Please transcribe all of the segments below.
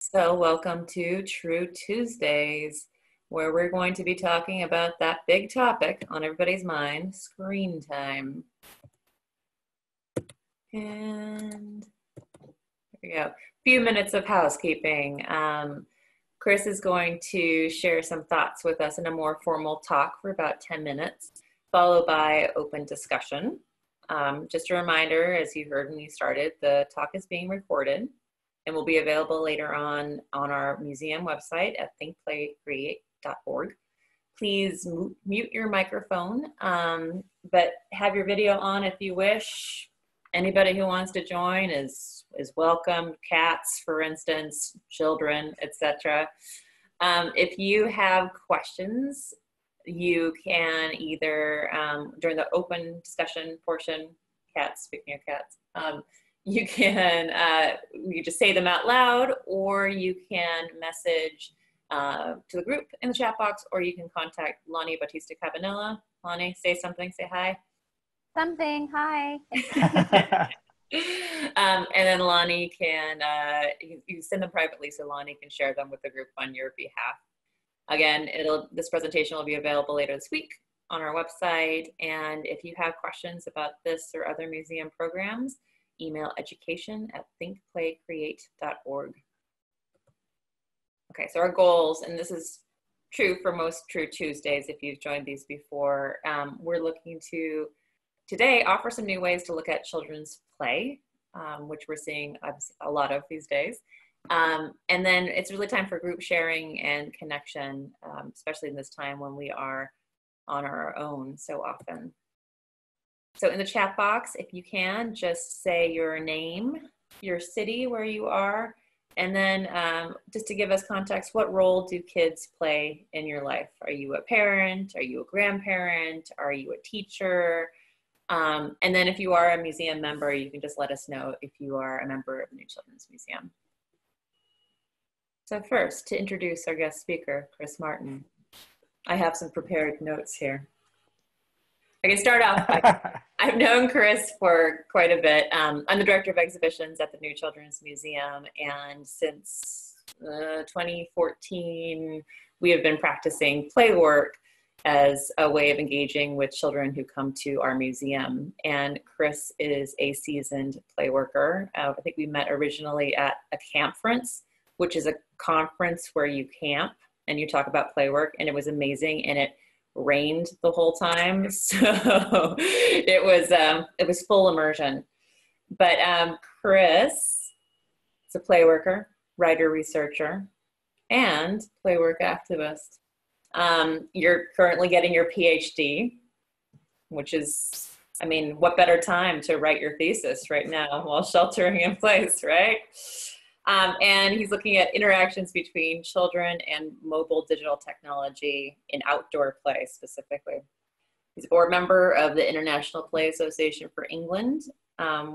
So welcome to True Tuesdays, where we're going to be talking about that big topic on everybody's mind, screen time. And there we go. A few minutes of housekeeping. Chris is going to share some thoughts with us in a more formal talk for about 10 minutes, followed by open discussion. Just a reminder, as you heard when we started, the talk is being recorded and will be available later on our museum website at thinkplaycreate.org. Please mute your microphone, but have your video on if you wish. Anybody who wants to join is welcome. Cats, for instance, children, etc. If you have questions, you can either, during the open discussion portion, cats, speaking of cats, you can you just say them out loud, or you can message to the group in the chat box, or you can contact Lonnie Batista Cabanella. Lonnie, say something, say hi. Something, hi. And then Lonnie can, you send them privately so Lonnie can share them with the group on your behalf. Again, this presentation will be available later this week on our website. And if you have questions about this or other museum programs, email education@thinkplaycreate.org. Okay, so our goals, and this is true for most True Tuesdays if you've joined these before, we're looking to today offer some new ways to look at children's play, which we're seeing a lot of these days. And then it's really time for group sharing and connection, especially in this time when we are on our own so often. So in the chat box, if you can, just say your name, your city where you are, and then just to give us context, what role do kids play in your life? Are you a parent? Are you a grandparent? Are you a teacher? And then if you are a museum member, you can just let us know if you are a member of the New Children's Museum. So first, to introduce our guest speaker, Chris Martin. I have some prepared notes here. I can start off by, I've known Chris for quite a bit. I'm the director of exhibitions at the New Children's Museum, and since 2014, we have been practicing play work as a way of engaging with children who come to our museum. And Chris is a seasoned play worker. I think we met originally at a campference, which is a conference where you camp and you talk about play work, and it was amazing, and it rained the whole time, so it was full immersion. But Chris is a play worker, writer, researcher, and play work activist. You're currently getting your PhD, which is, I mean, what better time to write your thesis right now while sheltering in place, right? And he's looking at interactions between children and mobile digital technology in outdoor play specifically. He's a board member of the International Play Association for England,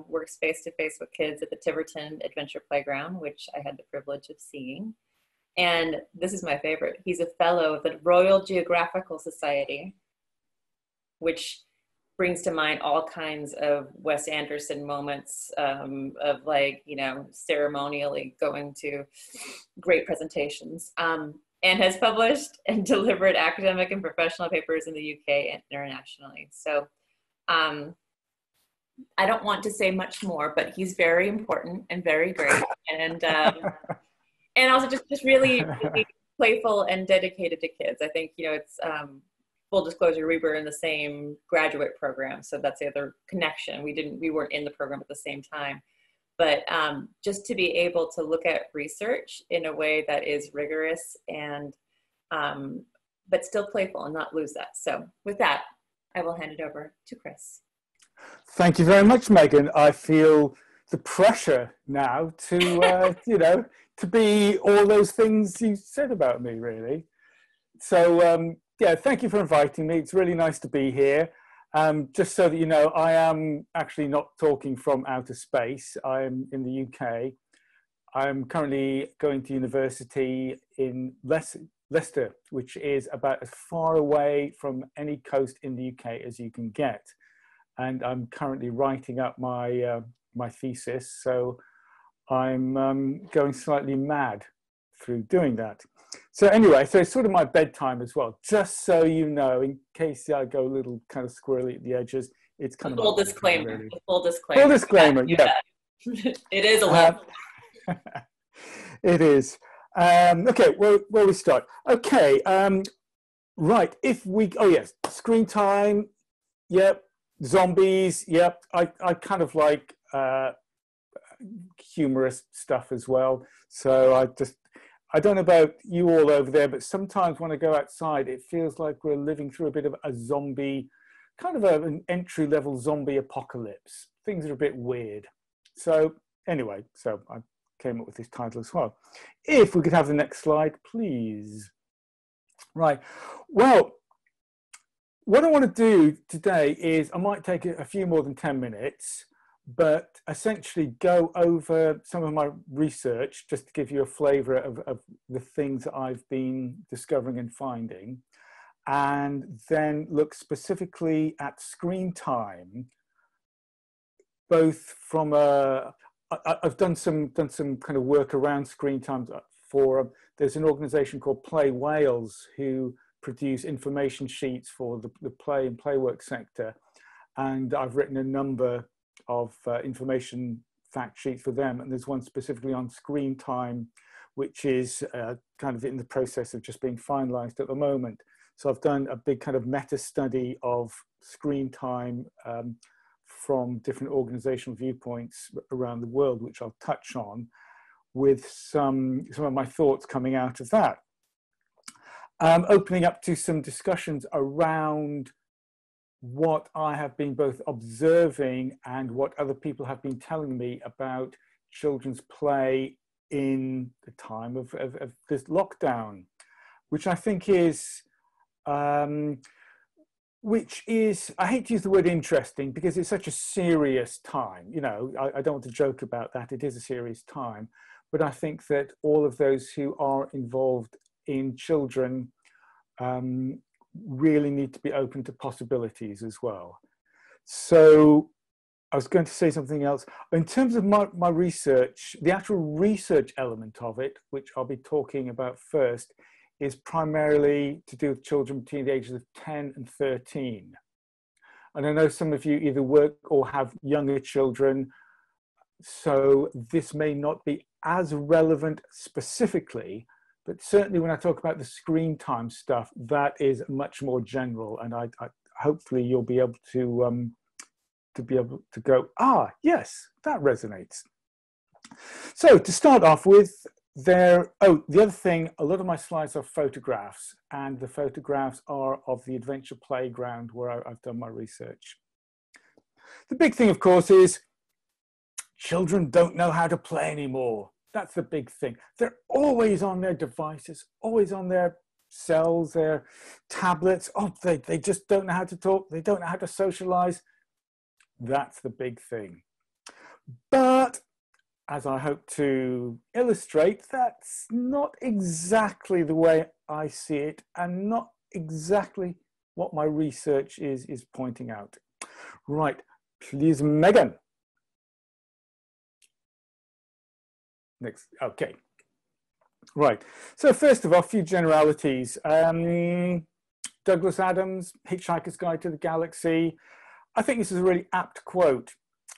works face-to-face with kids at the Tiverton Adventure Playground, which I had the privilege of seeing. And this is my favorite. He's a fellow of the Royal Geographical Society, which brings to mind all kinds of Wes Anderson moments of, like, you know, ceremonially going to great presentations, and has published and delivered academic and professional papers in the UK and internationally. So I don't want to say much more, but he's very important and very great. And and also just really, really playful and dedicated to kids. I think, you know, it's full disclosure, we were in the same graduate program, so that's the other connection. We weren't in the program at the same time, but just to be able to look at research in a way that is rigorous and but still playful and not lose that. So with that, I will hand it over to Chris. Thank you very much, Megan. I feel the pressure now to you know, to be all those things you said about me, really. So yeah, thank you for inviting me. It's really nice to be here. Just so that you know, I am actually not talking from outer space. I'm in the UK. I'm currently going to university in Leicester, which is about as far away from any coast in the UK as you can get. And I'm currently writing up my my thesis, so I'm going slightly mad through doing that. So anyway, so it's sort of my bedtime as well, just so you know, in case I go a little kind of squirrely at the edges, it's kind of full my disclaimer. bedtime, really. Full disclaimer. Full disclaimer, yeah. It is a little. It is. Okay, well, where we start? Okay, right. If we, oh yes, screen time. Yep. Zombies. Yep. I kind of like humorous stuff as well. So I don't know about you all over there, but sometimes when I go outside, it feels like we're living through a bit of a zombie, kind of an entry-level zombie apocalypse. Things are a bit weird. So anyway, so I came up with this title as well. If we could have the next slide, please. Right. Well, what I want to do today is I might take a few more than 10 minutes, but essentially go over some of my research just to give you a flavor of the things that I've been discovering and finding, and then look specifically at screen time, both from I've done some kind of work around screen time for, there's an organization called Play Wales who produce information sheets for the play and playwork sector. And I've written a number of information fact sheets for them. And there's one specifically on screen time, which is kind of in the process of just being finalized at the moment. So I've done a big kind of meta study of screen time from different organizational viewpoints around the world, which I'll touch on, with some of my thoughts coming out of that. Opening up to some discussions around what I have been both observing and what other people have been telling me about children's play in the time of this lockdown, which I think is, I hate to use the word interesting because it's such a serious time. You know, I don't want to joke about that. It is a serious time. But I think that all of those who are involved in children really need to be open to possibilities as well. So I was going to say something else. In terms of my research, the actual research element of it, which I'll be talking about first, is primarily to do with children between the ages of 10 and 13. And I know some of you either work or have younger children, so this may not be as relevant specifically, but certainly when I talk about the screen time stuff, that is much more general, and I hopefully you'll be able to go, ah, yes, that resonates. So to start off with, the other thing, a lot of my slides are photographs, and the photographs are of the adventure playground where I've done my research. The big thing, of course, is children don't know how to play anymore. That's the big thing. They're always on their devices, always on their cells, their tablets. Oh, they just don't know how to talk. They don't know how to socialize. That's the big thing. But as I hope to illustrate, that's not exactly the way I see it, and not exactly what my research is pointing out. Right, please, Megan. Next, okay. Right, so first of all, a few generalities. Douglas Adams, Hitchhiker's Guide to the Galaxy. I think this is a really apt quote.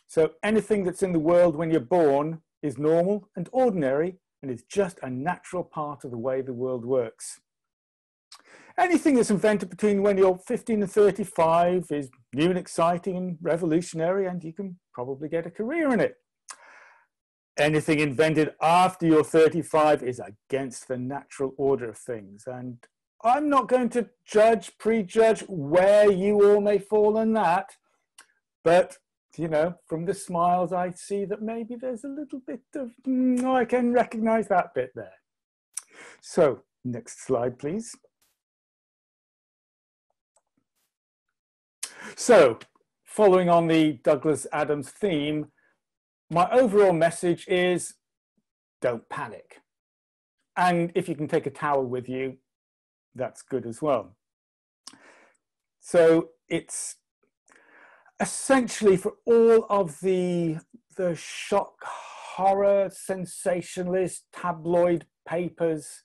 So anything that's in the world when you're born is normal and ordinary, and is just a natural part of the way the world works. Anything that's invented between when you're 15 and 35 is new and exciting and revolutionary, and you can probably get a career in it. Anything invented after you're 35 is against the natural order of things. And I'm not going to prejudge where you all may fall on that. But, you know, from the smiles, I see that maybe there's a little bit of, I can recognize that bit there. So, next slide, please. So, following on the Douglas Adams theme, my overall message is don't panic. And if you can take a towel with you, that's good as well. So it's essentially for all of the shock horror, sensationalist, tabloid papers,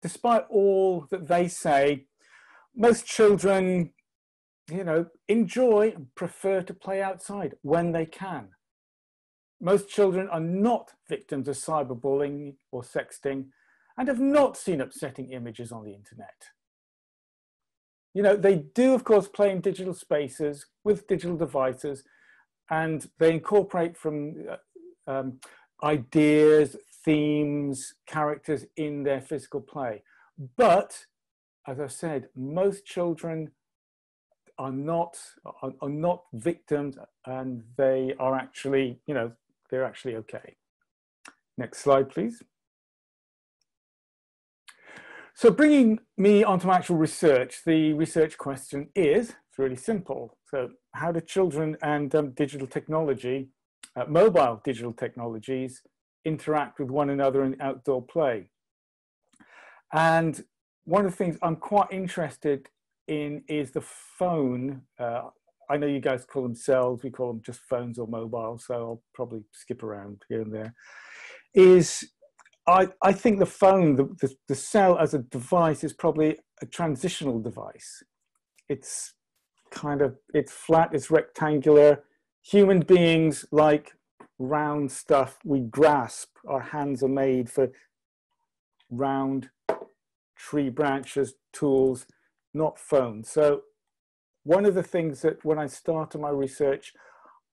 despite all that they say, most children, you know, enjoy and prefer to play outside when they can. Most children are not victims of cyberbullying or sexting and have not seen upsetting images on the internet. You know, they do, of course, play in digital spaces with digital devices, and they incorporate from ideas, themes, characters in their physical play. But, as I said, most children are not victims, and they are actually, you know, they're actually okay. Next slide, please. So bringing me onto actual research, the research question is, it's really simple. So how do children and digital technology, mobile digital technologies, interact with one another in outdoor play? And one of the things I'm quite interested in is the phone. I know you guys call them cells, we call them just phones or mobile, so I'll probably skip around here and there. I think the phone, the cell as a device is probably a transitional device. It's kind of, it's flat, it's rectangular. Human beings like round stuff, we grasp. Our hands are made for round tree branches, tools, not phones. So one of the things that when I started my research,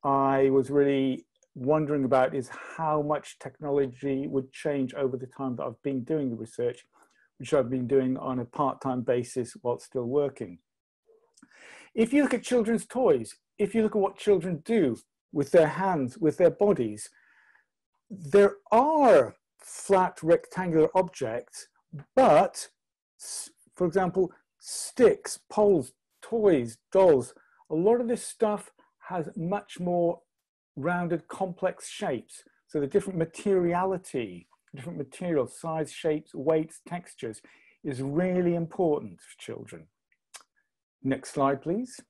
I was really wondering about is how much technology would change over the time that I've been doing the research, which I've been doing on a part-time basis while still working. If you look at children's toys, if you look at what children do with their hands, with their bodies, there are flat rectangular objects, but for example, sticks, poles, toys, dolls, a lot of this stuff has much more rounded, complex shapes. So the different materiality, different materials, size, shapes, weights, textures is really important for children. Next slide, please.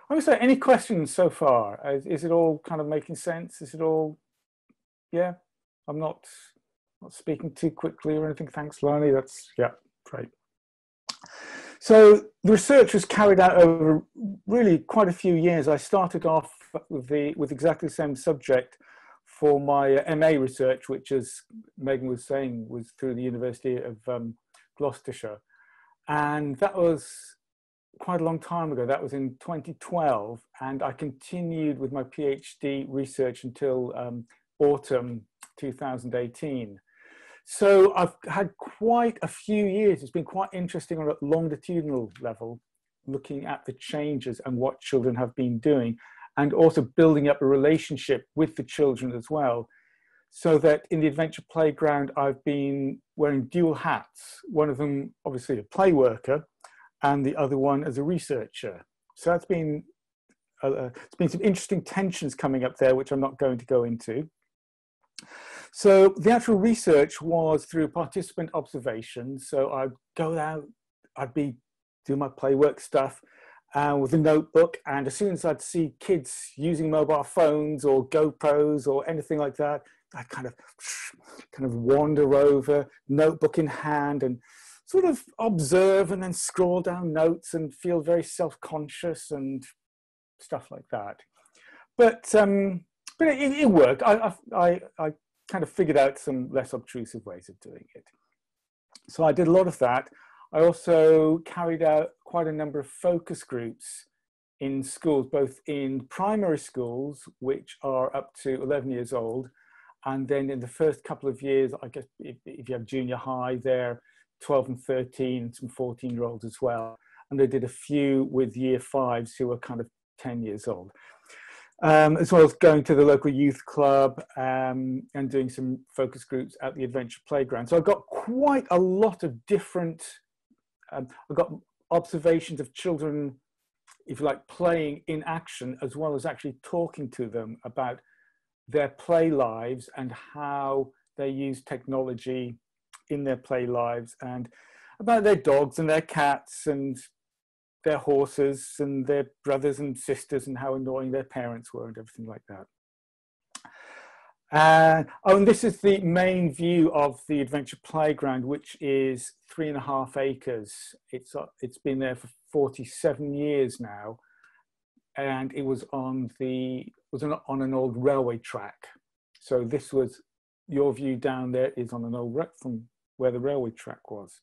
I would say, any questions so far? Is it all kind of making sense? Is it all, yeah? I'm not speaking too quickly or anything. Thanks, Lani. That's, yeah, great. So the research was carried out over really quite a few years. I started off with exactly the same subject for my MA research, which, as Megan was saying, was through the University of Gloucestershire. And that was quite a long time ago. That was in 2012. And I continued with my PhD research until autumn 2018. So I've had quite a few years. It's been quite interesting on a longitudinal level, looking at the changes and what children have been doing, and also building up a relationship with the children as well. So that in the Adventure Playground, I've been wearing dual hats. One of them, obviously, a play worker, and the other one as a researcher. So that's been, it's been some interesting tensions coming up there, which I'm not going to go into. So the actual research was through participant observation. So I'd go out, I'd be doing my playwork stuff with a notebook, and as soon as I'd see kids using mobile phones or GoPros or anything like that, I'd kind of wander over, notebook in hand, and sort of observe and then scroll down notes and feel very self-conscious and stuff like that. But it worked. I kind of figured out some less obtrusive ways of doing it. So I did a lot of that. I also carried out quite a number of focus groups in schools, both in primary schools, which are up to 11 years old. And then in the first couple of years, I guess if you have junior high, they're 12 and 13, some 14-year-olds as well. And I did a few with year fives who were kind of 10 years old. As well as going to the local youth club and doing some focus groups at the Adventure Playground. So I got quite a lot of different, I got observations of children, if you like, playing in action, as well as actually talking to them about their play lives and how they use technology in their play lives, and about their dogs and their cats and their horses and their brothers and sisters and how annoying their parents were and everything like that. And this is the main view of the Adventure Playground, which is 3.5 acres. It's been there for 47 years now, and it was on an old railway track. So this was your view down there is on an old from where the railway track was.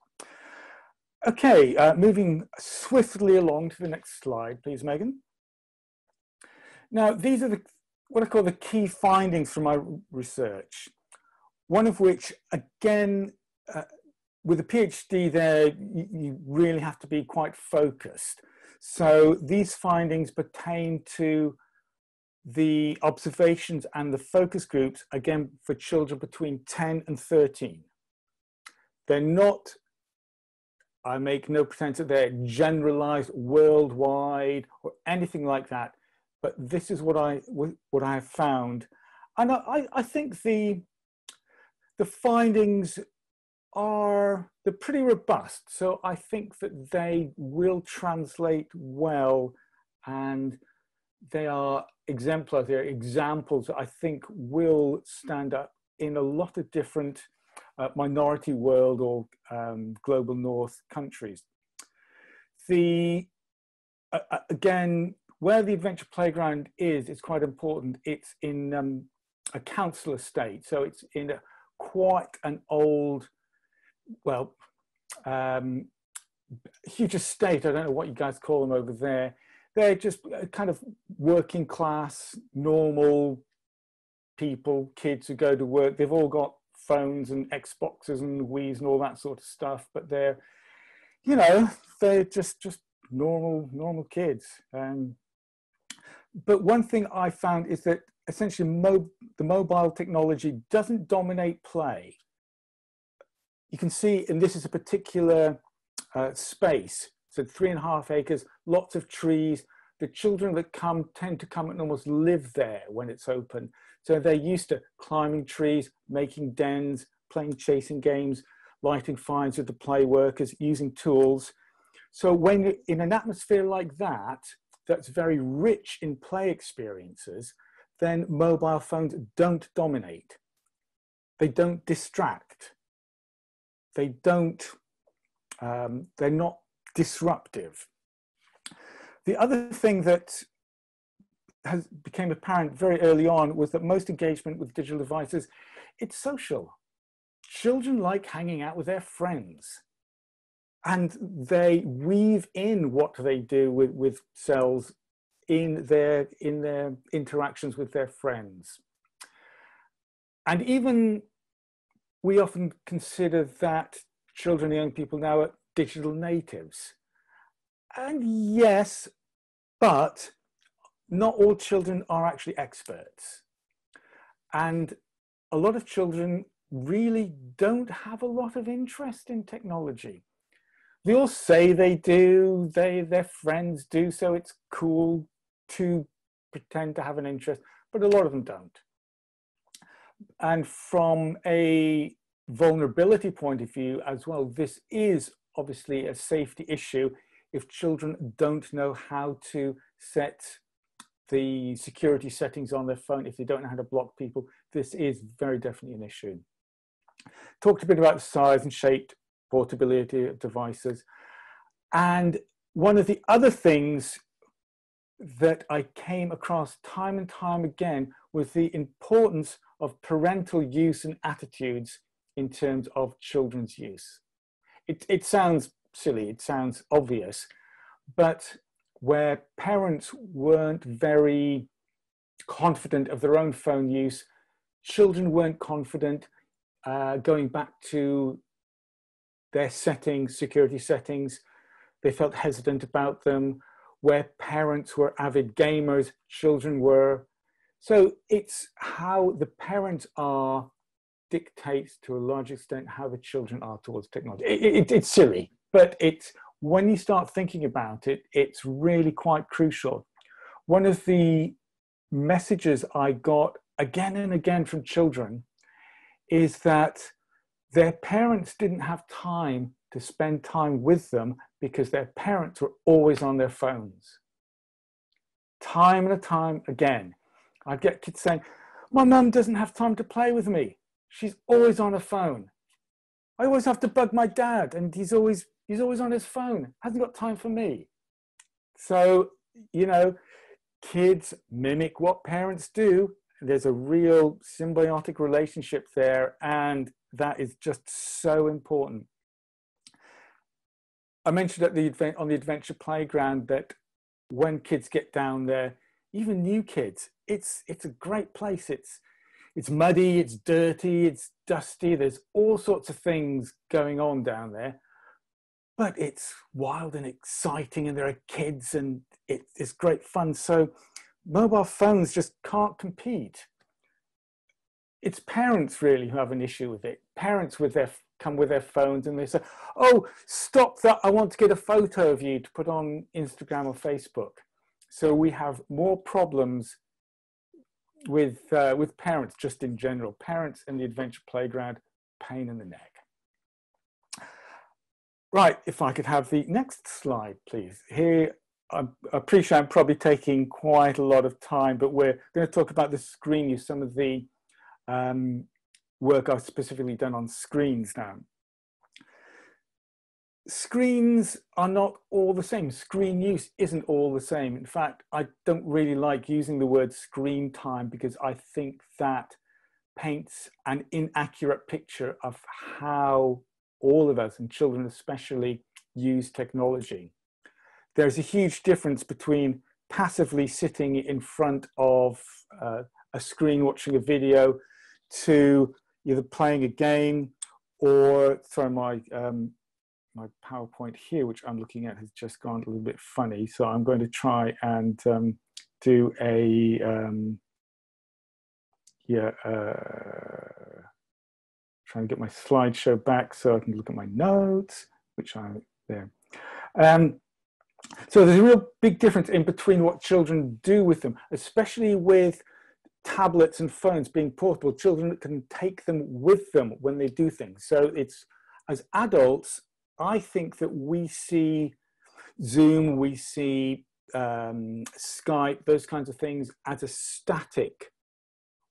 Okay, moving swiftly along to the next slide, please, Megan. Now, these are what I call the key findings from my research. One of which, again, with a PhD there, you really have to be quite focused. So these findings pertain to the observations and the focus groups, again, for children between 10 and 13. They're not, I make no pretense that they're generalized worldwide or anything like that, but this is what I have found. And I think the findings they're pretty robust. So I think that they will translate well, and they are exemplars, they're examples that I think will stand up in a lot of different minority world or global north countries. Again, where the Adventure Playground is, it's quite important. It's in a council estate, so it's in quite an old, well, huge estate. I don't know what you guys call them over there. They're just kind of working class, normal people, kids who go to work. They've all got phones and Xboxes and Wii's and all that sort of stuff, but they're just normal kids. But one thing I found is that essentially the mobile technology doesn't dominate play. You can see, and this is a particular space, so 3.5 acres, lots of trees. The children that tend to come and almost live there when it's open. So they're used to climbing trees, making dens, playing chasing games, lighting fires with the play workers, using tools. So when in an atmosphere like that, that's very rich in play experiences, then mobile phones don't dominate. They don't distract. They're not disruptive. The other thing that became apparent very early on was that most engagement with digital devices, it's social. Children like hanging out with their friends, and they weave in what they do with cells in their interactions with their friends. And even we often consider that children and young people now are digital natives. And yes, but not all children are actually experts. And a lot of children really don't have a lot of interest in technology. They all say they do, their friends do, so it's cool to pretend to have an interest, but a lot of them don't. And from a vulnerability point of view as well, this is obviously a safety issue. If children don't know how to set the security settings on their phone, if they don't know how to block people, this is very definitely an issue. Talked a bit about size and shape, portability of devices. And one of the other things that I came across time and time again was the importance of parental use and attitudes in terms of children's use. It sounds silly, it sounds obvious, but where parents weren't very confident of their own phone use, children weren't confident going back to their settings, security settings. They felt hesitant about them. Where parents were avid gamers, children were. So it's how the parents are dictates to a large extent how the children are towards technology. It's silly, but when you start thinking about it, it's really quite crucial. One of the messages I got again and again from children is that their parents didn't have time to spend time with them because their parents were always on their phones. Time and time again, I get kids saying, my mum doesn't have time to play with me. She's always on her phone. I always have to bug my dad and he's always on his phone. Hasn't got time for me. So, you know, kids mimic what parents do. There's a real symbiotic relationship there, and that is just so important. I mentioned on the adventure playground that when kids get down there, even new kids, it's a great place. It's muddy, it's dirty, it's dusty. There's all sorts of things going on down there, but it's wild and exciting, and there are kids, and it's great fun. So mobile phones just can't compete. It's parents really who have an issue with it. Parents come with their phones and they say, oh, stop that, I want to get a photo of you to put on Instagram or Facebook. So we have more problems with parents just in general. Parents in the adventure playground, pain in the neck. Right, if I could have the next slide, please. Here, I appreciate I'm probably taking quite a lot of time, but we're going to talk about the screen use, some of the work I've specifically done on screens now. Screens are not all the same. Screen use isn't all the same. In fact, I don't really like using the word screen time because I think that paints an inaccurate picture of how all of us, and children especially, use technology. There's a huge difference between passively sitting in front of a screen watching a video to either playing a game or, sorry, my PowerPoint here, which I'm looking at, has just gone a little bit funny. So I'm going to try and do a, trying to get my slideshow back so I can look at my notes, which are there. So there's a real big difference in between what children do with them, especially with tablets and phones being portable. Children can take them with them when they do things. So it's, as adults, I think that we see Zoom, we see Skype, those kinds of things as a static,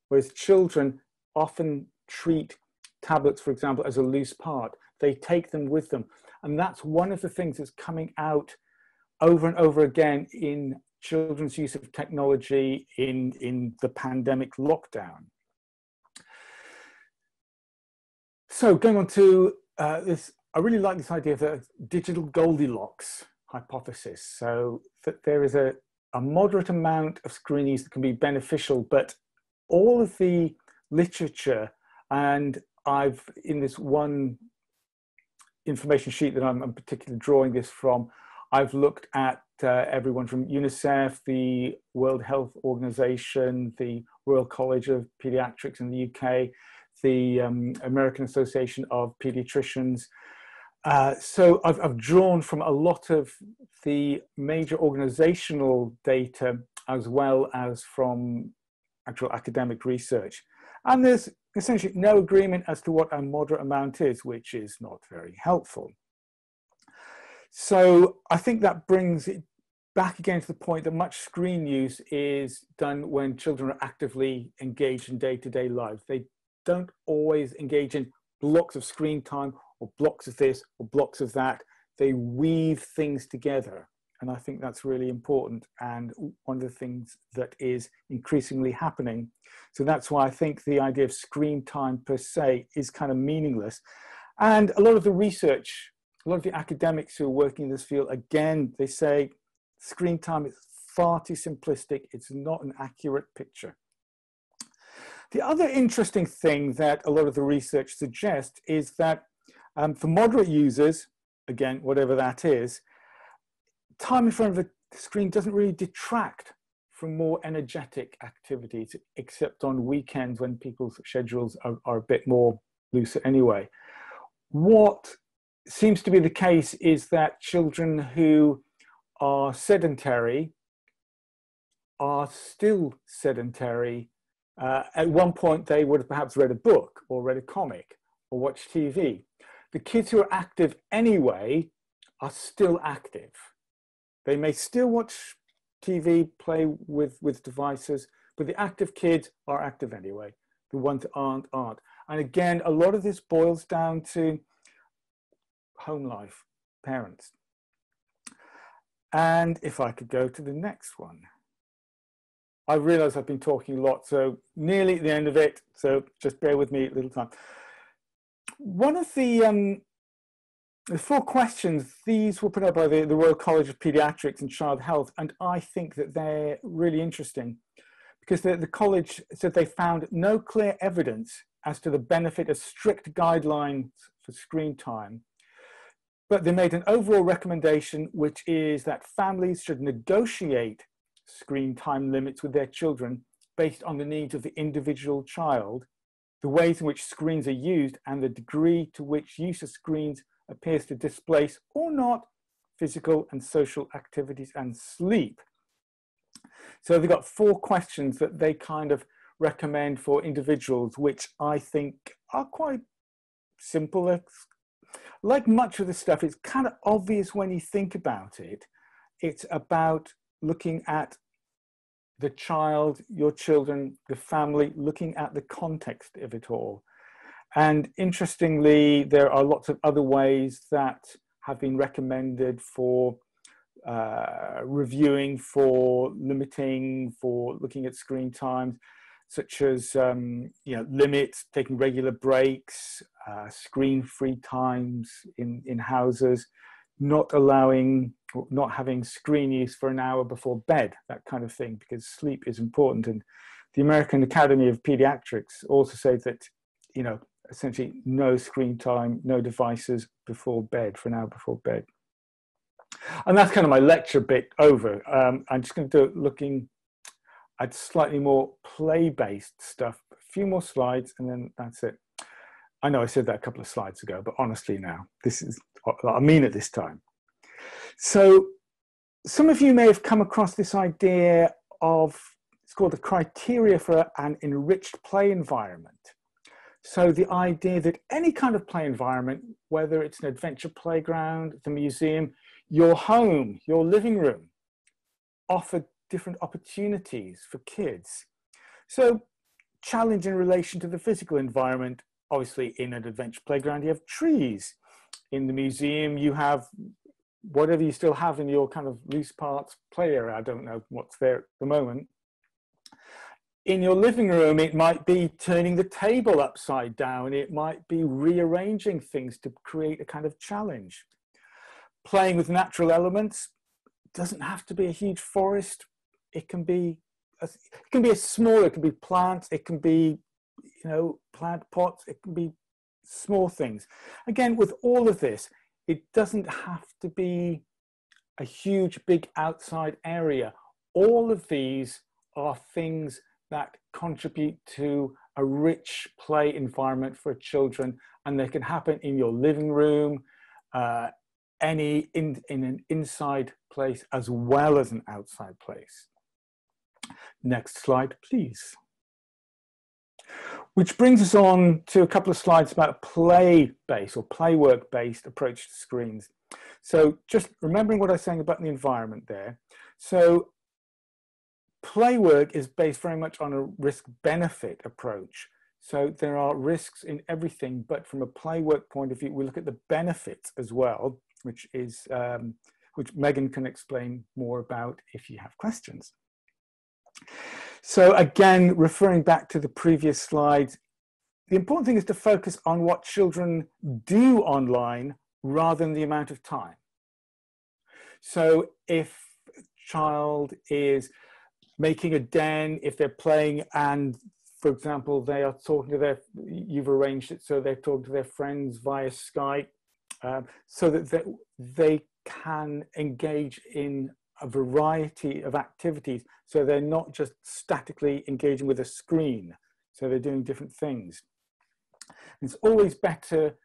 whereas children often treat tablets, for example, as a loose part. They take them with them. And that's one of the things that's coming out over and over again in children's use of technology in the pandemic lockdown. So going on to this, I really like this idea of the digital Goldilocks hypothesis. So that there is a moderate amount of screen use that can be beneficial, but all of the literature, and I've, in this one information sheet that I'm particularly drawing this from, I've looked at everyone from UNICEF, the World Health Organization, the Royal College of Pediatrics in the UK, the American Association of Pediatricians. So I've drawn from a lot of the major organizational data as well as from actual academic research. And there's essentially no agreement as to what a moderate amount is, which is not very helpful. So I think that brings it back again to the point that much screen use is done when children are actively engaged in day-to-day life. They don't always engage in blocks of screen time or blocks of this or blocks of that. They weave things together. And I think that's really important, and one of the things that is increasingly happening. So that's why I think the idea of screen time per se is kind of meaningless. And a lot of the research, a lot of the academics who are working in this field, again, they say screen time is far too simplistic. It's not an accurate picture. The other interesting thing that a lot of the research suggests is that for moderate users, again, whatever that is, time in front of the screen doesn't really detract from more energetic activities, except on weekends when people's schedules are a bit more loose anyway. What seems to be the case is that children who are sedentary are still sedentary. At one point, they would have perhaps read a book or read a comic or watched TV. The kids who are active anyway are still active. They may still watch TV, play with devices, but the active kids are active anyway. The ones that aren't. And again, a lot of this boils down to home life, parents. And if I could go to the next one. I realize I've been talking a lot, so nearly at the end of it, so just bear with me a little time. One of the 4 questions, these were put up by the Royal College of Pediatrics and Child Health, and I think that they're really interesting because the college said they found no clear evidence as to the benefit of strict guidelines for screen time. But they made an overall recommendation, which is that families should negotiate screen time limits with their children based on the needs of the individual child, the ways in which screens are used, and the degree to which use of screens appears to displace or not physical and social activities and sleep. So they've got 4 questions that they kind of recommend for individuals, which I think are quite simple. Like much of the stuff, it's kind of obvious when you think about it. It's about looking at the child, your children, the family, looking at the context of it all. And interestingly, there are lots of other ways that have been recommended for reviewing, for limiting, for looking at screen times, such as limits, taking regular breaks, screen-free times in houses, not having screen use for an hour before bed, that kind of thing, because sleep is important. And the American Academy of Pediatrics also says that, essentially no screen time, no devices before bed, for an hour before bed. And that's kind of my lecture bit over. I'm just going to do looking at slightly more play-based stuff, a few more slides, and then that's it. I know I said that a couple of slides ago, but honestly now, this is what I mean at this time. So some of you may have come across this idea of, it's called the criteria for an enriched play environment. So the idea that any kind of play environment, whether it's an adventure playground, the museum, your home, your living room, offer different opportunities for kids. So challenge in relation to the physical environment. Obviously, in an adventure playground, you have trees. In the museum, you have whatever you still have in your kind of loose parts play area. I don't know what's there at the moment. In your living room, it might be turning the table upside down. It might be rearranging things to create a kind of challenge. Playing with natural elements doesn't have to be a huge forest. It can be a small, it can be plants, it can be, plant pots, it can be small things. Again, with all of this, it doesn't have to be a huge, big outside area. All of these are things that contribute to a rich play environment for children, and they can happen in your living room, in an inside place as well as an outside place. Next slide, please. Which brings us on to a couple of slides about play-based or playwork-based approach to screens. So just remembering what I was saying about the environment there. So playwork is based very much on a risk-benefit approach. So there are risks in everything, but from a playwork point of view, we look at the benefits as well, which Megan can explain more about if you have questions. So again, referring back to the previous slides, the important thing is to focus on what children do online rather than the amount of time. So if a child is making a den, if they're playing and, for example, they are talking to you've arranged it so they're talking to their friends via Skype, so that they can engage in a variety of activities, so they're not just statically engaging with a screen, so they're doing different things. It's always better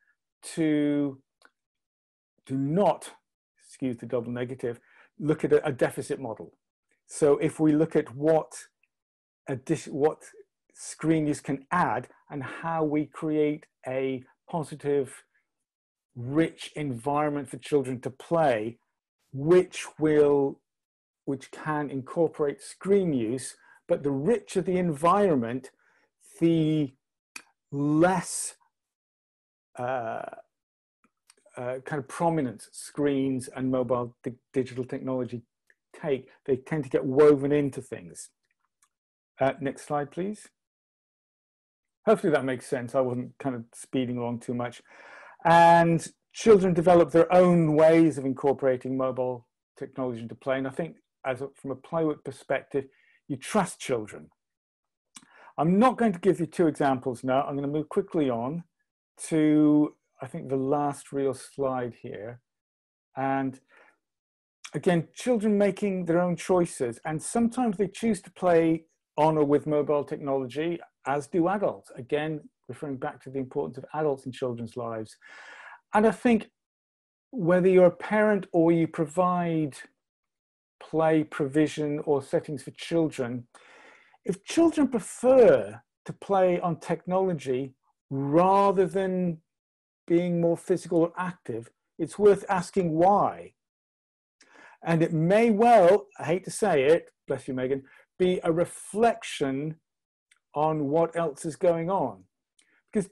to do not, excuse the double negative, look at a deficit model. So if we look at what screen use can add and how we create a positive rich environment for children to play, which can incorporate screen use, but the richer the environment, the less kind of prominence screens and mobile digital technology take. They tend to get woven into things. Next slide, please. Hopefully that makes sense. I wasn't kind of speeding along too much. And children develop their own ways of incorporating mobile technology into play. And I think from a playwork perspective, you trust children. I'm not going to give you two examples now. I'm going to move quickly on to, I think, the last real slide here. And again, children making their own choices. And sometimes they choose to play on or with mobile technology, as do adults. Again, referring back to the importance of adults in children's lives. And I think whether you're a parent or you provide play provision or settings for children, if children prefer to play on technology rather than being more physical or active, it's worth asking why. And it may well, I hate to say it, bless you, Megan, be a reflection on what else is going on. Because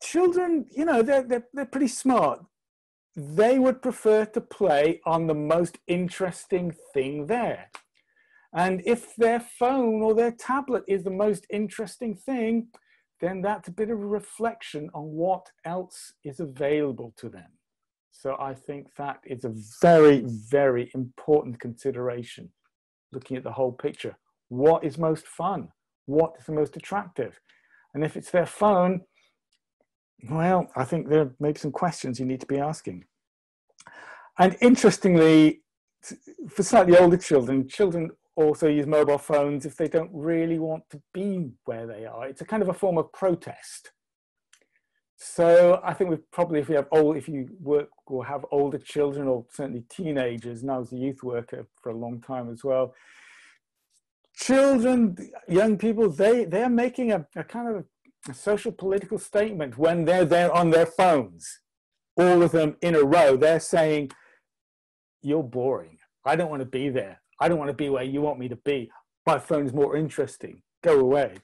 children, you know, they're pretty smart. They would prefer to play on the most interesting thing there. And if their phone or their tablet is the most interesting thing, then that's a bit of a reflection on what else is available to them. So I think that is a very, very important consideration, looking at the whole picture. What is most fun? What is the most attractive? And if it's their phone, well, I think there may be some questions you need to be asking. And interestingly, for slightly older children, children also use mobile phones if they don't really want to be where they are. It's a kind of a form of protest. So I think if you work or have older children, or certainly teenagers, and I was a youth worker for a long time as well, children, young people, they are making a kind of a social political statement when they're there on their phones. All of them in a row, they're saying, you're boring. I don't want to be there. I don't want to be where you want me to be. My phone is more interesting. Go away.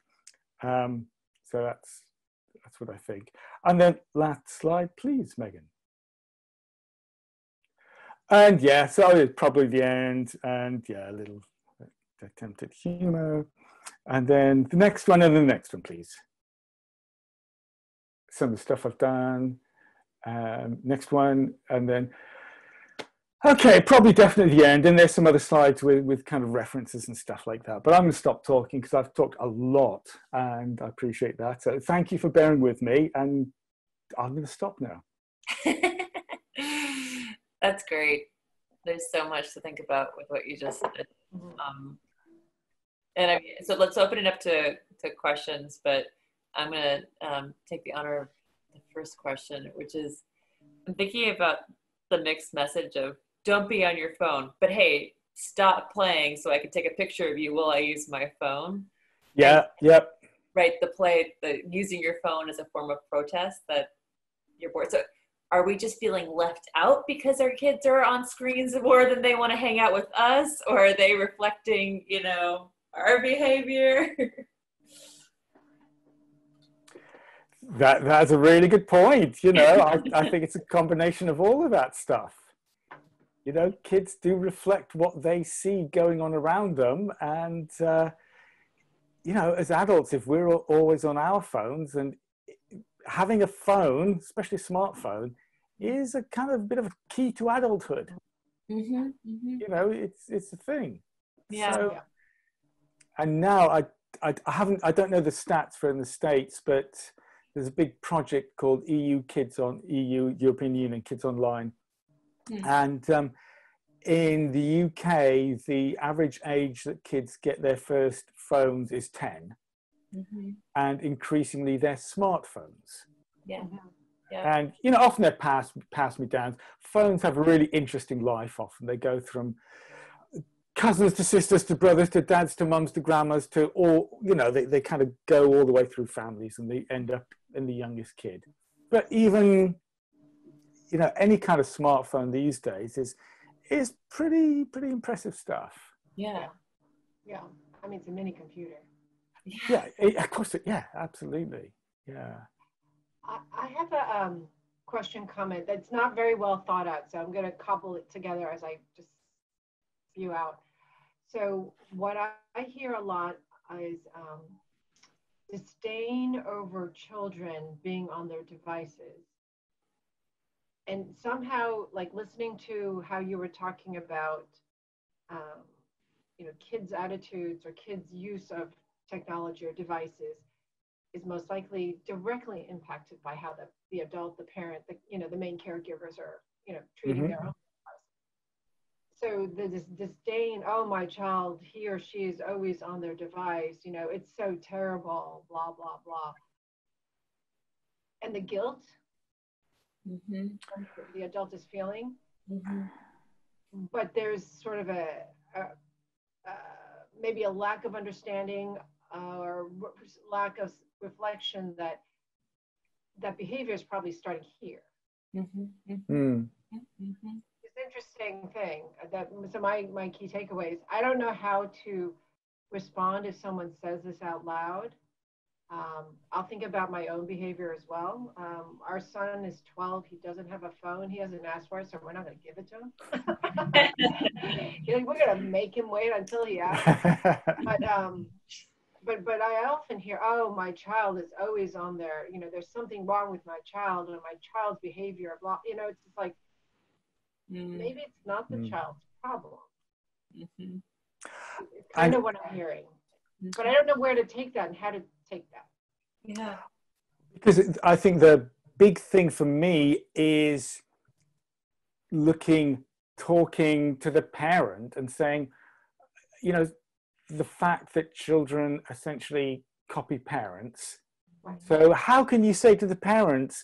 So that's what I think. And then last slide, please, Megan. And yeah, so it's probably the end. And yeah, a little attempt at humor. And then the next one, and the next one, please. Some of the stuff I've done. Next one, and then, okay, probably definitely the end. And there's some other slides with kind of references and stuff like that. But I'm going to stop talking because I've talked a lot, and I appreciate that. So thank you for bearing with me, and I'm going to stop now. That's great. There's so much to think about with what you just said. So let's open it up to questions, but I'm going to take the honor of the first question, which is, I'm thinking about the mixed message of don't be on your phone, but hey, stop playing so I can take a picture of you while I use my phone. Yeah, and, yep. Right, the using your phone as a form of protest that you're bored. So are we just feeling left out because our kids are on screens more than they want to hang out with us? Or are they reflecting, you know, our behavior? That's a really good point. You know, I think it's a combination of all of that stuff. You know, kids do reflect what they see going on around them. And, you know, as adults, if we're always on our phones, and having a phone, especially a smartphone, is a kind of bit of a key to adulthood. Mm-hmm, mm-hmm. You know, it's a thing. Yeah. So, and now I don't know the stats for in the States, but there's a big project called European Union Kids Online. And in the UK, the average age that kids get their first phones is 10. Mm-hmm. And increasingly they're smartphones. Yeah. Yeah. And, you know, often they're pass me down. Phones have a really interesting life often. They go from cousins to sisters to brothers to dads to mums to grandmas to all, you know, they kind of go all the way through families, and they end up in the youngest kid. But even you know, any kind of smartphone these days is pretty impressive stuff. Yeah. Yeah. I mean, it's a mini computer. Yeah, of course. Yeah, absolutely. Yeah. I have a question comment that's not very well thought out, so I'm going to cobble it together as I just spew out. So what I hear a lot is disdain over children being on their devices. And somehow, like listening to how you were talking about, you know, kids' attitudes or kids' use of technology or devices is most likely directly impacted by how the adult, the parent, you know, the main caregivers are, you know, treating their own. So the disdain, oh, my child, he or she is always on their device, you know, it's so terrible, blah, blah, blah. And the guilt the adult is feeling. But there's sort of a maybe a lack of understanding or lack of reflection that behavior is probably starting here. It's an interesting thing. So my key takeaways, I don't know how to respond if someone says this out loud. I'll think about my own behavior as well. Our son is 12. He doesn't have a phone. He hasn't asked for it, so we're not going to give it to him. We're going to make him wait until he asks. But I often hear, oh, my child is always on there. You know, there's something wrong with my child or my child's behavior. Blah. You know, it's just like, maybe it's not the child's problem. It's kind of what I'm hearing. But I don't know where to take that and how to take that. Yeah. Because I think the big thing for me is talking to the parent and saying, you know, the fact that children essentially copy parents. Right. So how can you say to the parents,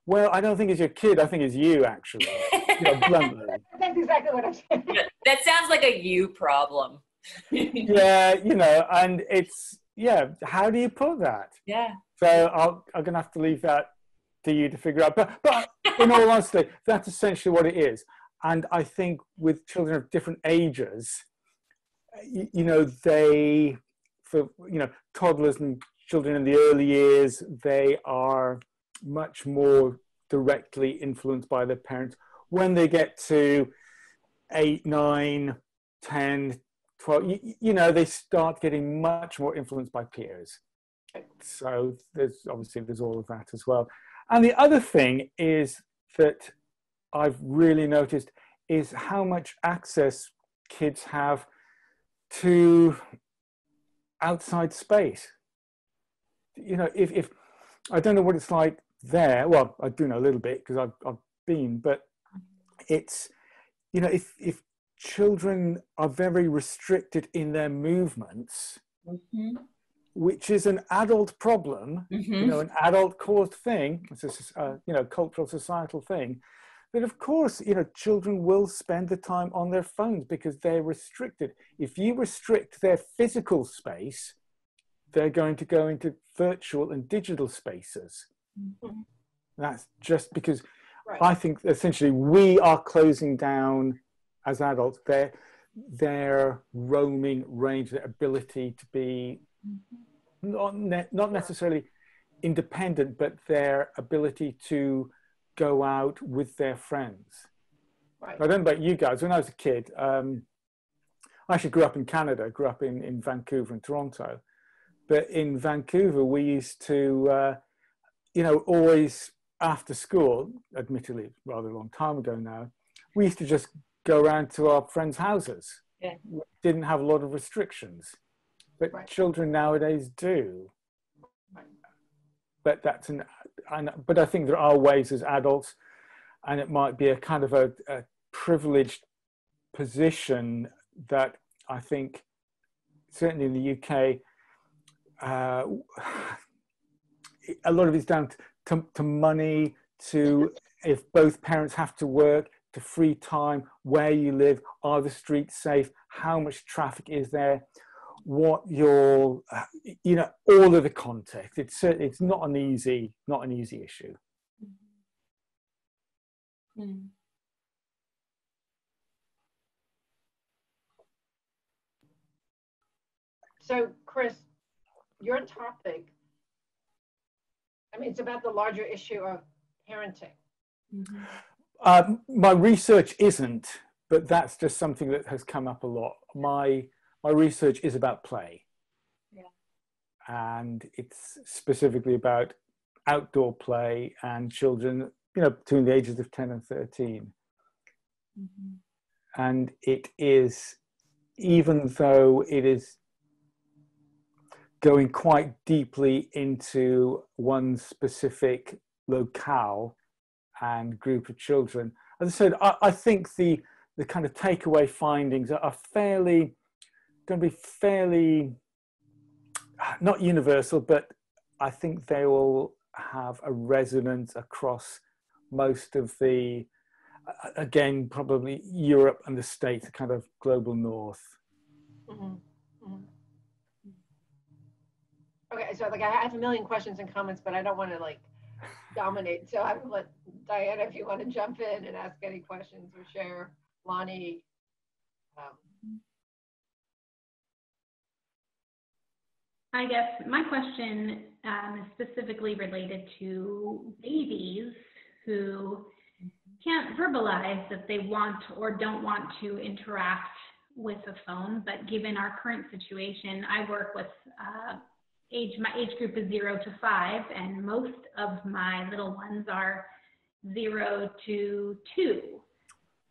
well, I don't think it's your kid, I think it's you, actually, you know, bluntly. That's exactly what I'm saying. That sounds like a you problem. Yeah, you know, and it's, yeah, how do you put that? Yeah. So I'm going to have to leave that to you to figure out. But in all honesty, that's essentially what it is. And I think with children of different ages, you know, toddlers and children in the early years, they are much more directly influenced by their parents. When they get to 8, 9, 10, 12, you know, they start getting much more influenced by peers. So there's all of that as well. And the other thing is that I've really noticed is how much access kids have to outside space. You know, if I don't know what it's like there, well, I do know a little bit because I've been, but it's, you know, if children are very restricted in their movements, which is an adult problem, you know, an adult caused thing, it's a you know, cultural, societal thing, but of course, you know, children will spend the time on their phones because they're restricted. If you restrict their physical space, they're going to go into virtual and digital spaces. That's just because I think essentially we are closing down as adults their roaming range, their ability to be not necessarily independent, but their ability to go out with their friends. Right. I don't know about you guys. When I was a kid, I actually grew up in Canada, grew up in Vancouver and Toronto. But in Vancouver, we used to, you know, always after school, admittedly rather a long time ago now, we used to just go around to our friends' houses. Yeah. We didn't have a lot of restrictions. But children nowadays do. But but I think there are ways as adults, and it might be a kind of a privileged position that I think, certainly in the UK, a lot of it's down to money, to if both parents have to work, to free time, where you live, are the streets safe, how much traffic is there, what your, you know, all of the context. It's not an easy issue. Mm. So, Chris, your topic, I mean, it's about the larger issue of parenting. Mm-hmm. My research isn't, but that's just something that has come up a lot. My research is about play. Yeah. And it's specifically about outdoor play and children, between the ages of 10 and 13. Mm-hmm. And it is, even though it is going quite deeply into one specific locale and group of children, as I said, I think the kind of takeaway findings are going to be fairly, not universal, but I think they will have a resonance across most of the, again, probably Europe and the States, kind of global north. Mm-hmm. Mm-hmm. Okay, so like I have a million questions and comments, but I don't want to like dominate. So I will let Diana, if you want to jump in and ask any questions or share. Lonnie. I guess my question is specifically related to babies who can't verbalize that they want or don't want to interact with a phone, but given our current situation, I work with my age group is 0 to 5, and most of my little ones are 0 to 2.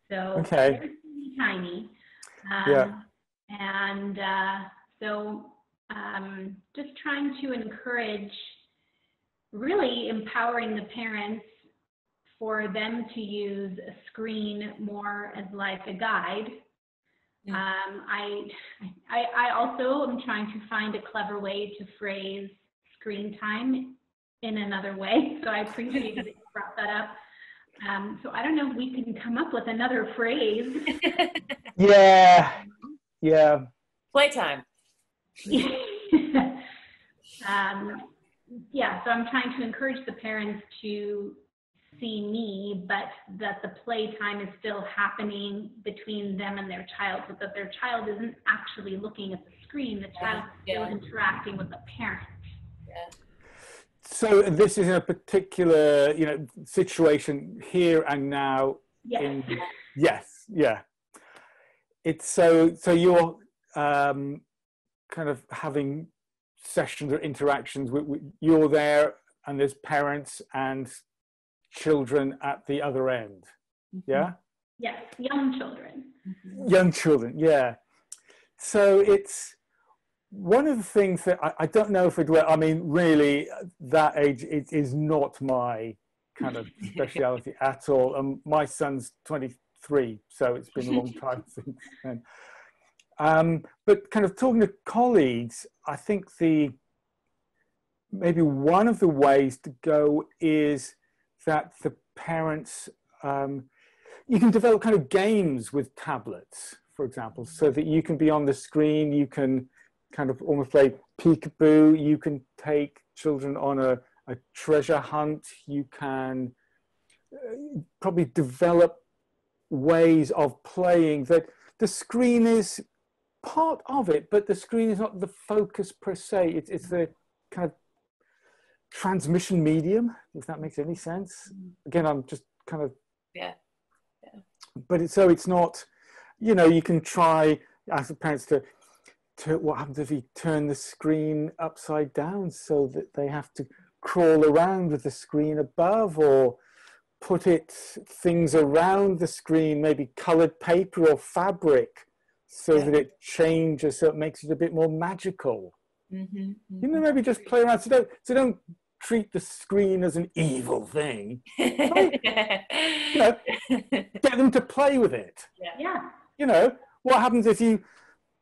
So okay. they're really tiny. Yeah. And so just trying to encourage, really empowering the parents for them to use a screen more as like a guide. Yeah. I also am trying to find a clever way to phrase screen time in another way. So I appreciate that you brought that up. So I don't know if we can come up with another phrase. Yeah. Playtime. Yeah, so I'm trying to encourage the parents to see me, but that the playtime is still happening between them and their child, so that their child isn't actually looking at the screen. The child is still interacting with the parent. Yeah. So this is a particular, situation here and now. Yes. Yes. Yeah. It's so you're kind of having sessions or interactions with you're there, and there's parents and children at the other end. Yeah. Yes, young children. Young children. Yeah. So it's one of the things that I don't know if it will. I mean, really, that age is not my kind of speciality at all. And my son's 23, so it's been a long time since then. But kind of talking to colleagues, I think maybe one of the ways to go is that the parents, you can develop kind of games with tablets, for example, so that you can be on the screen, you can kind of almost play peekaboo, you can take children on a treasure hunt, you can probably develop ways of playing that the screen is part of it, but the screen is not the focus per se. It's the kind of transmission medium, if that makes any sense. Again, I'm just kind of but it's not, you can try, ask the parents to what happens if you turn the screen upside down so that they have to crawl around with the screen above, or put things around the screen, maybe colored paper or fabric, so that it changes, so it makes it a bit more magical. Maybe just play around. So don't treat the screen as an evil thing. Get them to play with it. What happens if you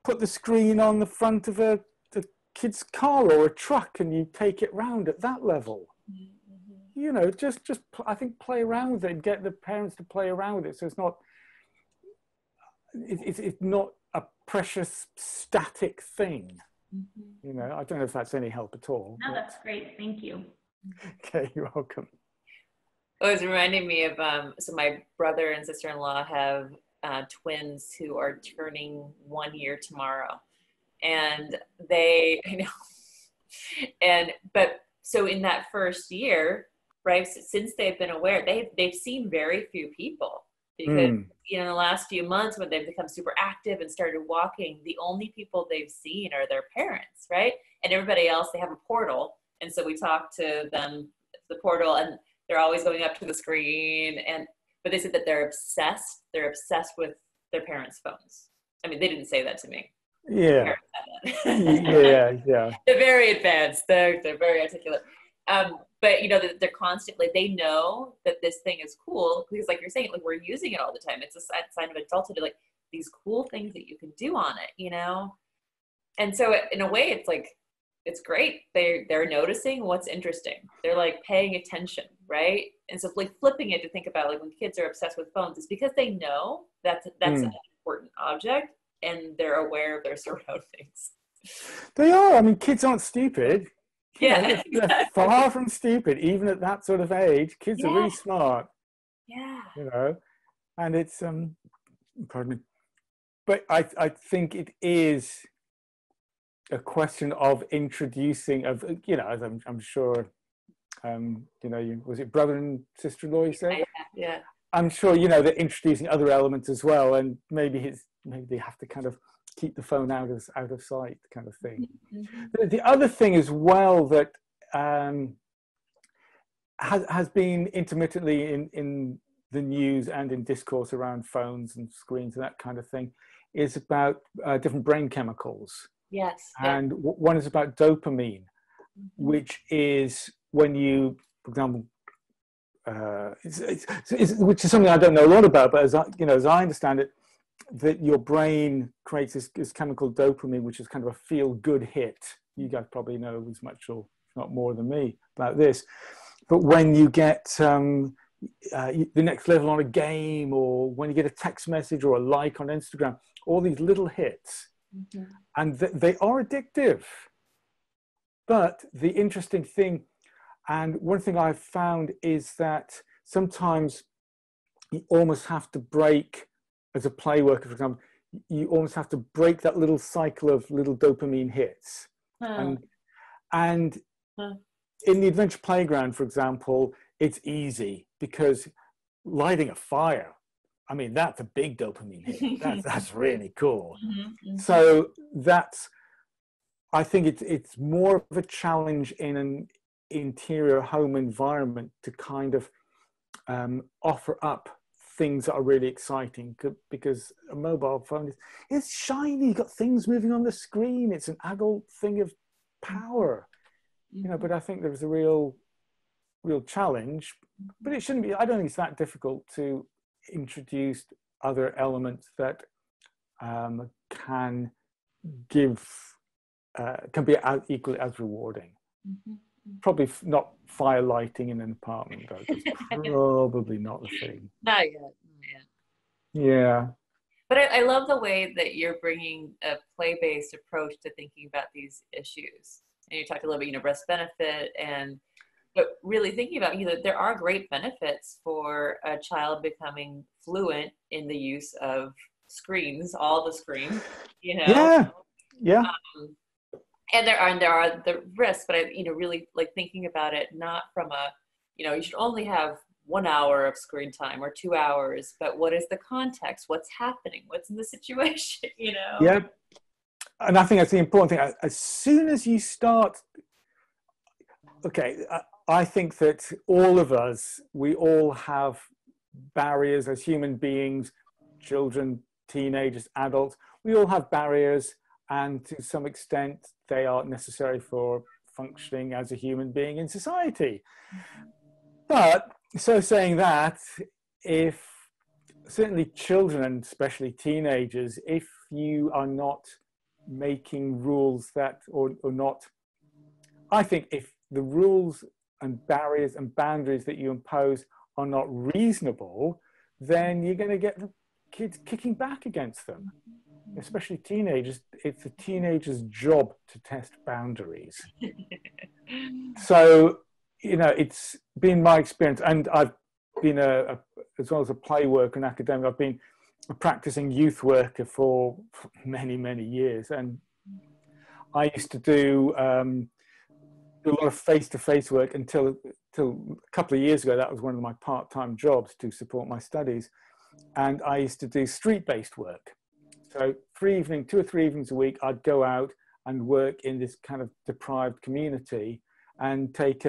put the screen on the front of a kid's car or a truck and you take it round at that level? Just I think play around with it and get the parents to play around with it, so it's not a precious static thing. I don't know if that's any help at all. No, that's great. Thank you. Okay, you're welcome. it was reminding me of, so my brother and sister-in-law have twins who are turning 1 year tomorrow. And they, you know, but so in that first year, right, since they've been aware, they've seen very few people because, you know, in the last few months when they've become super active and started walking, the only people they've seen are their parents, right? And everybody else, they have a portal. And so we talk to them, the portal, and they're always going up to the screen. But they said that they're obsessed with their parents' phones. I mean, they didn't say that to me. Yeah. Yeah. They're very advanced. They're very articulate. But you know, they're constantly, they know that this thing is cool because, like you're saying, like we're using it all the time. It's a sign of adulthood, like these cool things that you can do on it, you know? And so in a way, it's like, it's great. They're noticing what's interesting. They're like paying attention, right? And so like flipping it to think about like when kids are obsessed with phones, it's because they know that's an important object and they're aware of their surroundings. They are. I mean, kids aren't stupid. Yeah, they're far from stupid. Even at that sort of age, kids are really smart. Yeah. You know, and it's pardon me, but I think it is a question of introducing you know, as I'm sure you know, was it brother and sister-in-law you said? Yeah. I'm sure, you know, they're introducing other elements as well, and maybe they have to kind of keep the phone out of sight, kind of thing. The other thing as well that has been intermittently in the news and in discourse around phones and screens and that kind of thing is about different brain chemicals. Yes. And one is about dopamine, which is when you, for example, which is something I don't know a lot about, but as I understand it, that your brain creates this chemical dopamine, which is kind of a feel-good hit. You guys probably know as much or not more than me about this. But when you get the next level on a game, or when you get a text message or a like on Instagram, all these little hits, and they are addictive. But the interesting thing, and one thing I've found, is that sometimes you almost have to break, as a play worker, for example, you almost have to break that little cycle of little dopamine hits. And in the adventure playground, for example, it's easy because lighting a fire, I mean, that's a big dopamine hit. That's really cool. So I think it's more of a challenge in an interior home environment to kind of offer up things that are really exciting, because a mobile phone is shiny, you've got things moving on the screen, it's an adult thing of power, you know. But I think there's a real challenge, but it shouldn't be, I don't think it's that difficult to introduce other elements that can be equally as rewarding. Probably not fire lighting in an apartment, though. It's probably not the thing. Not yet. Yeah. But I love the way that you're bringing a play-based approach to thinking about these issues. And you talked a little bit, you know, risk benefit, but really thinking about, you know, there are great benefits for a child becoming fluent in the use of screens, all the screens, you know. Yeah. And there are the risks, but I, you know, really like thinking about it not from a, you know, you should only have 1 hour of screen time or 2 hours, but what is the context? What's happening? What's in the situation? You know? Yeah. And I think that's the important thing. As soon as you start, okay, I think that all of us, we all have barriers as human beings, children, teenagers, adults. We all have barriers, and to some extent, they are necessary for functioning as a human being in society. But so saying that, if certainly children, and especially teenagers, if you are not making rules that, or not, I think if the rules and barriers and boundaries that you impose are not reasonable, then you're going to get the kids kicking back against them. Especially teenagers, it's a teenager's job to test boundaries. So, you know, it's been my experience, and I've been as well as a play worker and academic, I've been a practicing youth worker for many, many years. And I used to do a lot of face-to-face work until a couple of years ago. That was one of my part-time jobs to support my studies. And I used to do street-based work. So 2 or 3 evenings a week, I'd go out and work in this kind of deprived community and take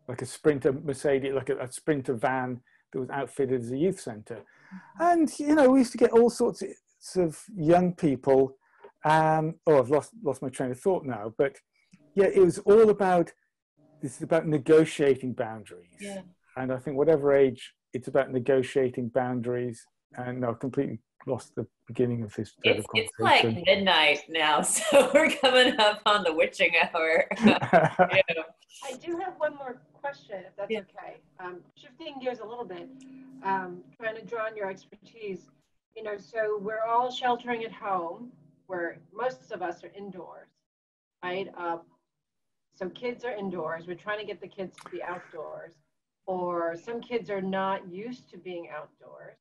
like a Sprinter Mercedes, like a Sprinter van that was outfitted as a youth centre. And, you know, we used to get all sorts of young people. Oh, I've lost my train of thought now. But yeah, it was all about, this is about negotiating boundaries. Yeah. And I think whatever age, it's about negotiating boundaries. And I've completely lost the beginning of this It's conversation. like midnight now, so we're coming up on the witching hour. Yeah. I do have one more question, if that's Yeah. okay. Shifting gears a little bit, trying to draw on your expertise. You know, so we're all sheltering at home, where most of us are indoors, right? So kids are indoors. We're trying to get the kids to be outdoors, or some kids are not used to being outdoors.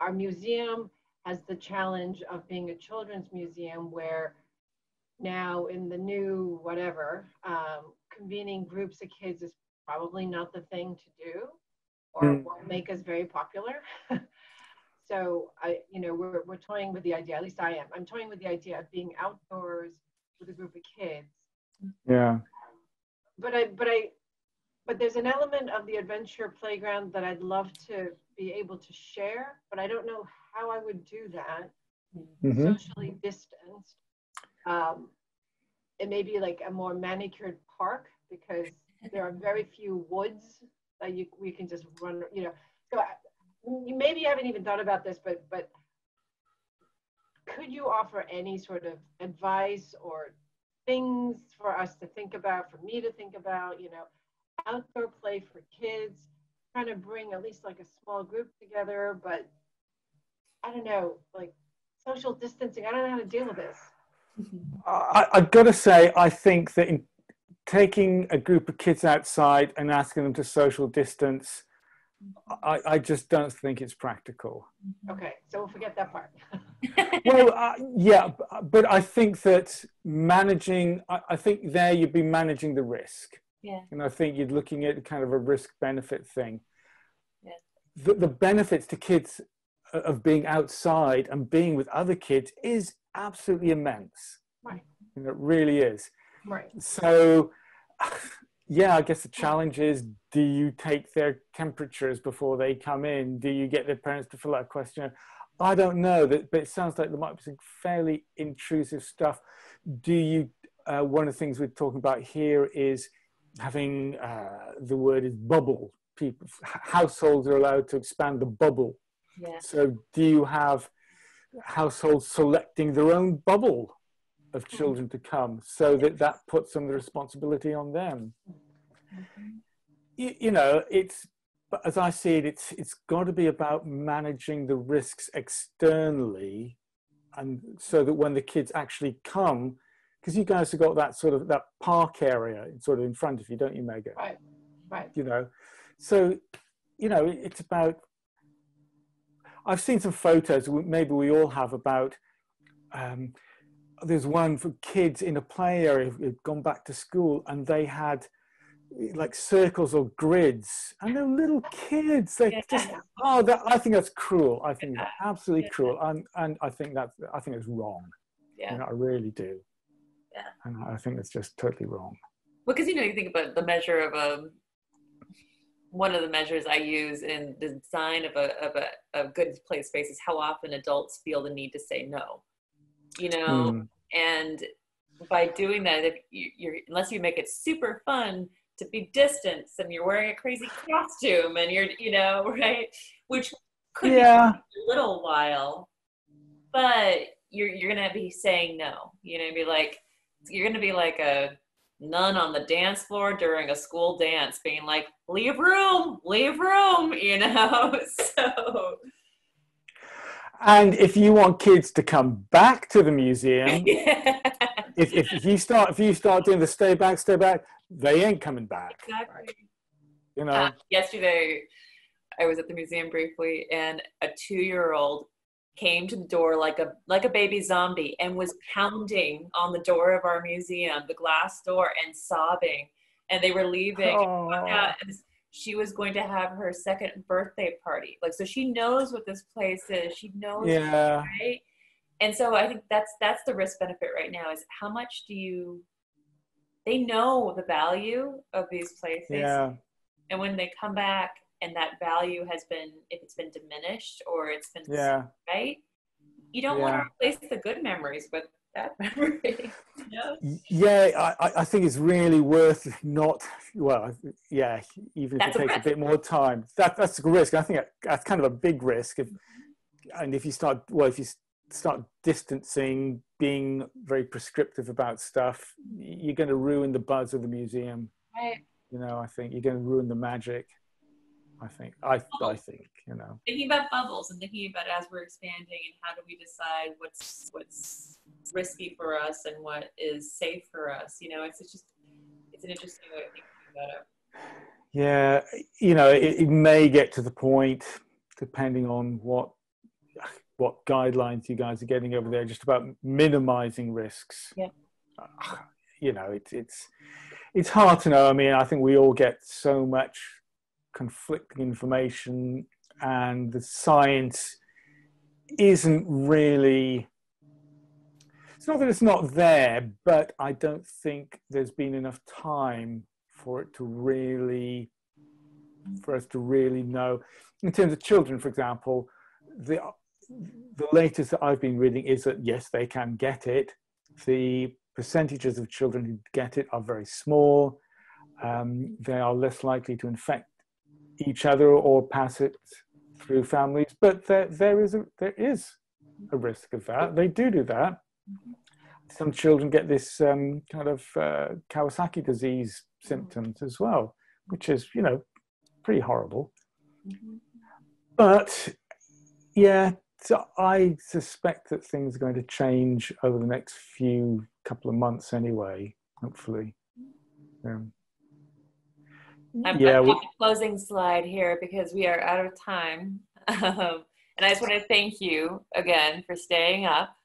Our museum has the challenge of being a children's museum, where now in the new whatever, convening groups of kids is probably not the thing to do, or won't make us very popular. So we're toying with the idea, at least I am. I'm toying with the idea of being outdoors with a group of kids. Yeah. But there's an element of the adventure playground that I'd love to be able to share, but I don't know how I would do that, socially distanced. It may be like a more manicured park, because there are very few woods that we can just run, you know. So you maybe haven't even thought about this, but could you offer any sort of advice or things for us to think about, for me to think about, you know, outdoor play for kids, trying to bring at least like a small group together, but I don't know, like social distancing, I don't know how to deal with this. I've got to say, I think that in taking a group of kids outside and asking them to social distance, I just don't think it's practical. Okay, so we'll forget that part. Well, yeah, but I think that I think there you'd be managing the risk. Yeah. And I think you're looking at kind of a risk-benefit thing. Yeah. The benefits to kids of being outside and being with other kids is absolutely immense. Right. You know, it really is. Right. So, yeah, I guess the challenge is, do you take their temperatures before they come in? Do you get their parents to fill out a questionnaire? I don't know, but it sounds like there might be some fairly intrusive stuff. Do you, one of the things we're talking about here is having, the word is bubble. Households are allowed to expand the bubble. Yeah. So do you have households selecting their own bubble of children to come, so that puts some of the responsibility on them? You know, but as I see it, it's got to be about managing the risks externally, and so that when the kids actually come, because you guys have got that sort of that park area sort of in front of you, don't you, Megan? Right. You know, so you know, it's about. I've seen some photos, maybe we all have, about. There's one for kids in a play area who'd gone back to school, and they had like circles or grids, and they're little kids. They just I think that's cruel. I think that's absolutely cruel, and I think it's wrong. Yeah. You know, I really do. Yeah. And I think it's just totally wrong. Well, because, you know, you think about the measure of one of the measures I use in the design of a good play space is how often adults feel the need to say no. You know, and by doing that, if you're unless you make it super fun to be distant and you're wearing a crazy costume and you're, you know, right, which could be a little while, but you're gonna be saying no. You know, you're gonna be like a nun on the dance floor during a school dance, being like, leave room, you know. So. And if you want kids to come back to the museum, if you start doing the stay back, they ain't coming back. Exactly. You know. Yesterday, I was at the museum briefly, and a 2-year-old came to the door like a baby zombie and was pounding on the door of our museum, the glass door, and sobbing. And they were leaving. Oh. And she was going to have her second birthday party. Like, so she knows what this place is. She knows, Yeah. right? And so I think that's the risk benefit right now, is how much they know the value of these places. Yeah. And when they come back and that value if it's been diminished or it's been, right? You don't want to replace the good memories with that memory. Yeah, I think it's really worth even if it takes a bit more time. That's a risk. I think that's kind of a big risk. If you start distancing, being very prescriptive about stuff, you're going to ruin the buzz of the museum. Right. I think you're going to ruin the magic. I think, Thinking about bubbles and thinking about as we're expanding and how do we decide what's risky for us and what is safe for us. It's an interesting way of thinking about it. Yeah, it may get to the point, depending on what guidelines you guys are getting over there, just about minimizing risks. Yeah. It's hard to know. I mean, I think we all get so much conflicting information, and the science isn't really, it's not that it's not there, but I don't think there's been enough time for us to really know. In terms of children, for example, the latest that I've been reading is that yes, they can get it. The percentages of children who get it are very small. They are less likely to infect each other or pass it through families, but there is a risk of that. They do that. Some children get this kind of Kawasaki disease symptoms as well, which is pretty horrible. But yeah, so I suspect that things are going to change over the next couple of months anyway, hopefully. I've got the closing slide here because we are out of time. And I just want to thank you again for staying up.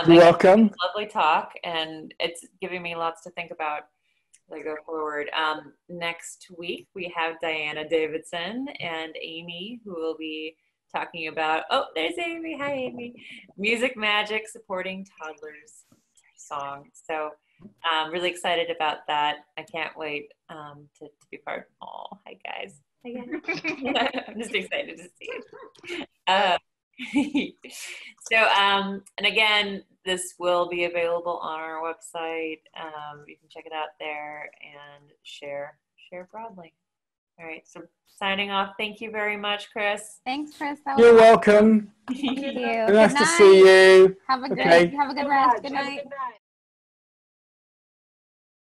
You're welcome. Lovely talk, and it's giving me lots to think about as I go forward. Next week, we have Diana Davidson and Amy, who will be talking about, there's Amy. Hi, Amy. Music Magic Supporting Toddlers song. So I'm really excited about that. I can't wait to be part. Oh, hi guys. I'm just excited to see you. So, and again, this will be available on our website. You can check it out there and share broadly. All right, so signing off. Thank you very much, Chris. Thanks, Chris. You're welcome. Thank you. Nice to see you. Have a good rest. Good night.